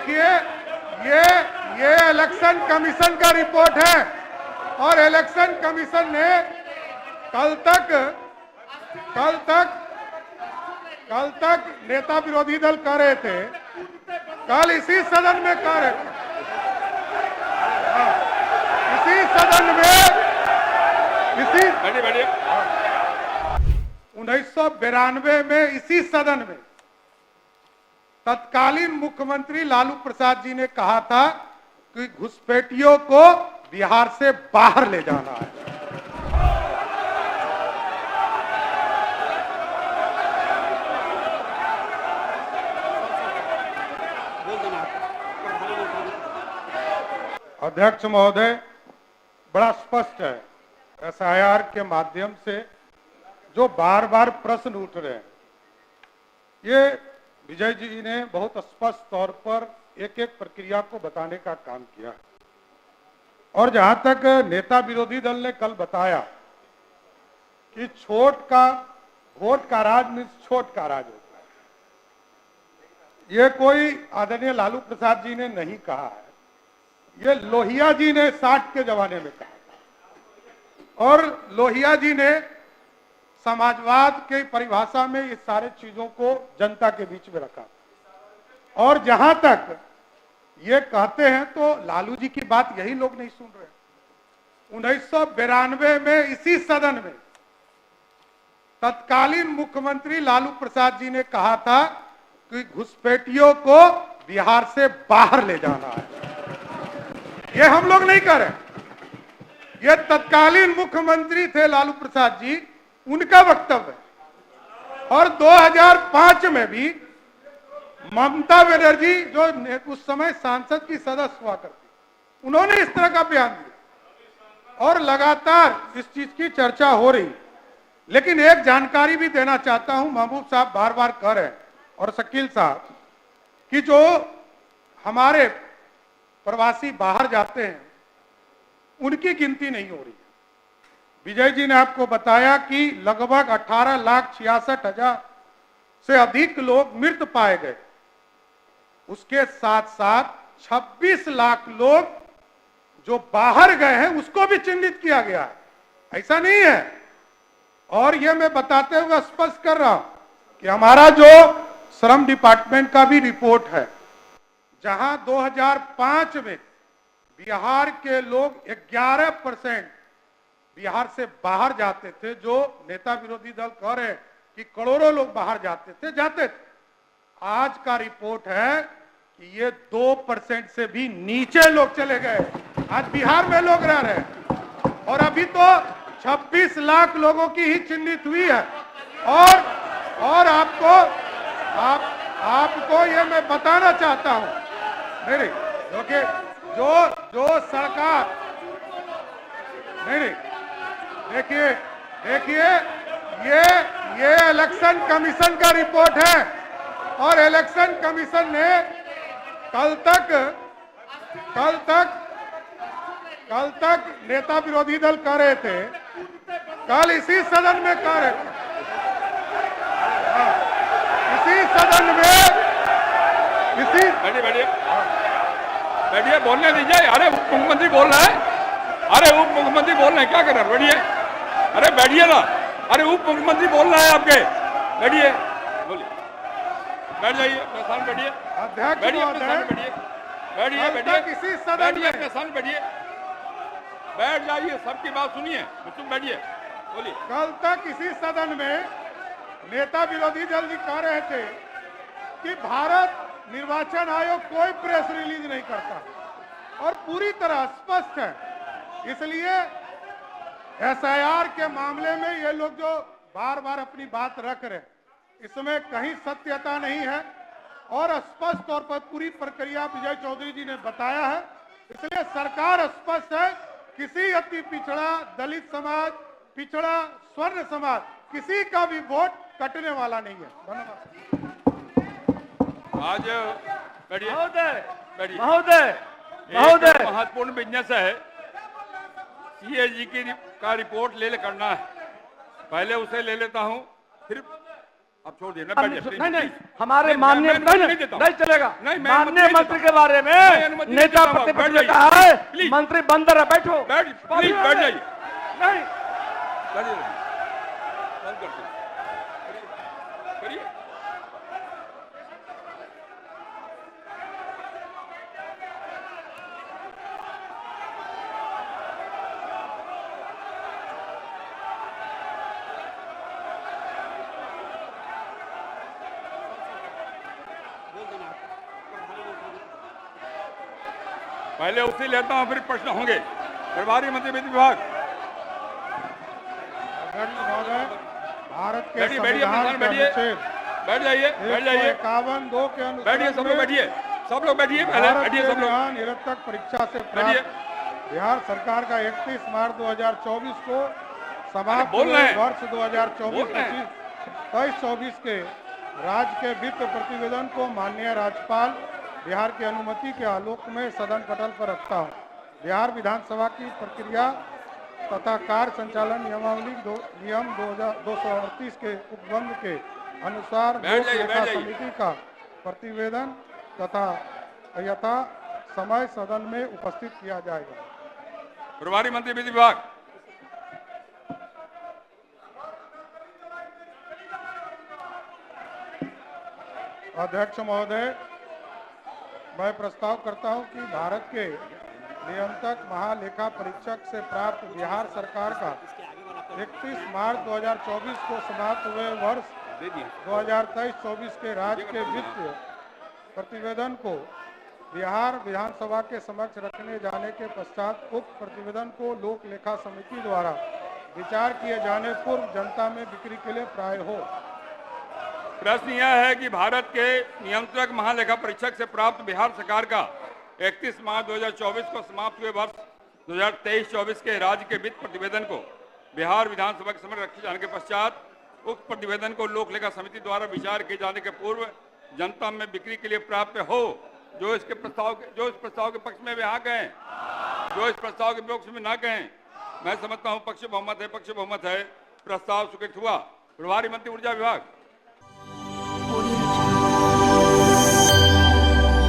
देखिए, ये election commission का रिपोर्ट है और इलेक्शन कमीशन ने कल तक नेता विरोधी दल कह रहे थे, कल इसी सदन में कह रहे थे, इसी सदन में 1992 में इसी सदन में तत्कालीन मुख्यमंत्री लालू प्रसाद जी ने कहा था कि घुसपैठियों को बिहार से बाहर ले जाना है। अध्यक्ष महोदय, बड़ा स्पष्ट है एसआईआर के माध्यम से जो बार बार प्रश्न उठ रहे हैं, ये विजय जी ने बहुत स्पष्ट तौर पर एक एक प्रक्रिया को बताने का काम किया है। और जहां तक नेता विरोधी दल ने कल बताया कि छोट का वोट का राज में छोट का राज होता है, ये कोई आदरणीय लालू प्रसाद जी ने नहीं कहा है, ये लोहिया जी ने 60 के जमाने में कहा था। और लोहिया जी ने समाजवाद के परिभाषा में ये सारे चीजों को जनता के बीच में रखा। और जहां तक ये कहते हैं तो लालू जी की बात यही लोग नहीं सुन रहे। 1992 में इसी सदन में तत्कालीन मुख्यमंत्री लालू प्रसाद जी ने कहा था कि घुसपैठियों को बिहार से बाहर ले जाना है। ये हम लोग नहीं कर रहे, ये तत्कालीन मुख्यमंत्री थे लालू प्रसाद जी, उनका वक्तव्य है। और 2005 में भी ममता बनर्जी जो उस समय सांसद की सदस्य हुआ करती, उन्होंने इस तरह का बयान दिया और लगातार इस चीज की चर्चा हो रही। लेकिन एक जानकारी भी देना चाहता हूं, महबूब साहब बार बार कह रहे हैं और शकील साहब, कि जो हमारे प्रवासी बाहर जाते हैं उनकी गिनती नहीं हो रही है। विजय जी ने आपको बताया कि लगभग 18,66,000 से अधिक लोग मृत पाए गए। उसके साथ साथ 26 लाख लोग जो बाहर गए हैं उसको भी चिन्हित किया गया है, ऐसा नहीं है। और ये मैं बताते हुए स्पष्ट कर रहा हूं कि हमारा जो श्रम डिपार्टमेंट का भी रिपोर्ट है, जहां 2005 में बिहार के लोग 11% बिहार से बाहर जाते थे, जो नेता विरोधी दल कह रहे हैं कि करोड़ों लोग बाहर जाते थे। आज का रिपोर्ट है कि ये 2% से भी नीचे लोग चले गए। आज बिहार में लोग रह रहे हैं और अभी तो 26 लाख लोगों की ही चिन्हित हुई है। और आपको ये मैं बताना चाहता हूं, नहीं क्योंकि जो सरकार नहीं, देखिए ये इलेक्शन कमीशन का रिपोर्ट है और इलेक्शन कमीशन ने कल तक नेता विरोधी दल कह रहे थे, कल इसी सदन में कह रहे थे, इसी सदन में बैठिए, बोलने दीजिए। अरे उप मुख्यमंत्री बोल रहा है, अरे उप मुख्यमंत्री बोल रहे हैं, क्या कर रहे हैं? बैठिए, अरे बैठिए ना। अरे उप मुख्यमंत्री बोल रहा है आपके, बैठिए, बोलिए, बैठ जाइए अपने स्थान, बैठिए, बैठिए अपने स्थान, बैठिए, किसी सदन में अपने स्थान बैठिए, बैठ जाइए, सबकी बात सुनिए, तुम बैठिए, बोलिए। कल तक इसी सदन में नेता विरोधी दल जी कह रहे थे कि भारत निर्वाचन आयोग कोई प्रेस रिलीज नहीं करता और पूरी तरह स्पष्ट है। इसलिए एसआईआर के मामले में ये लोग जो बार बार अपनी बात रख रहे हैं, इसमें कहीं सत्यता नहीं है और स्पष्ट तौर पर पूरी प्रक्रिया विजय चौधरी जी ने बताया है। इसलिए सरकार स्पष्ट है, किसी अति पिछड़ा, दलित समाज, पिछड़ा, स्वर्ण समाज, किसी का भी वोट कटने वाला नहीं है। धन्यवाद। आज महोदय महत्वपूर्ण बिजनेस है, CAG का रिपोर्ट ले करना है, पहले उसे ले लेता हूं, फिर आप छोड़ दीजिए, बैठ जाइए, नहीं नहीं, please। हमारे नहीं, माननीय मैं अनुमति नहीं नहीं देता। नहीं चलेगा। नहीं, मैं अनुमति माननीय नहीं मंत्री देता। के बारे मैं में अनुमति नहीं नेता देता, प्रतिपक्ष बैठ ने जाइए। कहा है Please। मंत्री बंदर है, बैठो। प्लीज बैठ जाइए, नहीं, बैठिए, बंद करते हैं। करिए। पहले उसी लेता हूं, फिर प्रश्न होंगे। प्रभारी मंत्री विधि विभाग, अध्यक्ष महोदय, भारत के बैठिए, बैठिए, संविधान प्रधान के बैठिए, अनुच्छेद बैठ जाइए, बैठ जाइए, 151(2) के अनुच्छेद बैठिए, सब लोग में बैठिए, सब लोग बैठिए, पहले भारत बैठिए, के सब लोग विधान निरंतर परीक्षा से बैठिए। प्राप्त बिहार सरकार का 31 मार्च 2024 को समाप्त बोल रहे हुए हैं। वर्ष बोल रहे हैं। 2023-24 के राज्य के वित्त प्रतिवेदन को माननीय राज्यपाल बिहार की अनुमति के आलोक में सदन पटल पर रखता हूँ। बिहार विधानसभा की प्रक्रिया तथा कार्य संचालन नियमावली नियम 238 के उपबंध के अनुसार बैठ लोक जाइए, लेखा बैठ जाइए। समिति का प्रतिवेदन तथा यथा समय सदन में उपस्थित किया जाएगा। प्रभारी मंत्री विधि विभाग, अध्यक्ष महोदय, मैं प्रस्ताव करता हूं कि भारत के नियंत्रक महालेखा परीक्षक से प्राप्त बिहार सरकार का 31 मार्च 2024 को समाप्त हुए वर्ष 2023-24 के राज्य के वित्त प्रतिवेदन को बिहार विधानसभा के समक्ष रखने जाने के पश्चात उक्त प्रतिवेदन को लोक लेखा समिति द्वारा विचार किए जाने पूर्व जनता में बिक्री के लिए प्राय हो। प्रश्न यह है कि भारत के नियंत्रक महालेखा परीक्षक से प्राप्त बिहार सरकार का 31 मार्च 2024 को समाप्त हुए वर्ष 2023-24 के राज्य के वित्त प्रतिवेदन को बिहार विधानसभा के समक्ष रखे जाने के पश्चात उक्त प्रतिवेदन को लोक लेखा समिति द्वारा विचार किए जाने के पूर्व जनता में बिक्री के लिए प्राप्त हो। जो इस प्रस्ताव के पक्ष में वे हाँ कहें, जो इस प्रस्ताव के पक्ष में ना कहें। मैं समझता हूं पक्ष बहुमत है, प्रस्ताव स्वीकृत हुआ। प्रभारी मंत्री ऊर्जा विभाग,